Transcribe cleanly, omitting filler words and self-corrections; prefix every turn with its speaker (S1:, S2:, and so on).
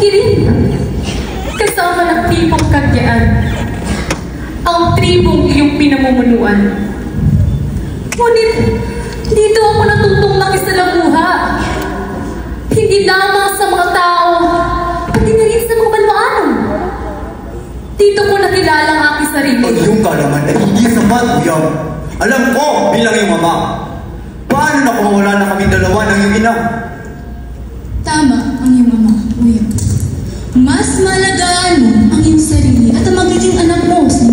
S1: kiling. Kasama ng tribong Kagyaan. Ang tribong iyong pinamumunuan. Ngunit, dito ako natutong makisalamuha. Hindi lamang sa mga tao, pati na rin sa mga banwaan. Dito ko nakilala ang aking sarili.
S2: Ang iyong kalaman ay hindi sapat, Uyang. Alam ko bilang iyong ama. Paano na kung wala na kaming dalawa ng iyong ina?
S3: Tama ang iyong ama, Uyang. Mas malagaan mo ang iyong sarili at ang magiging anak mo sa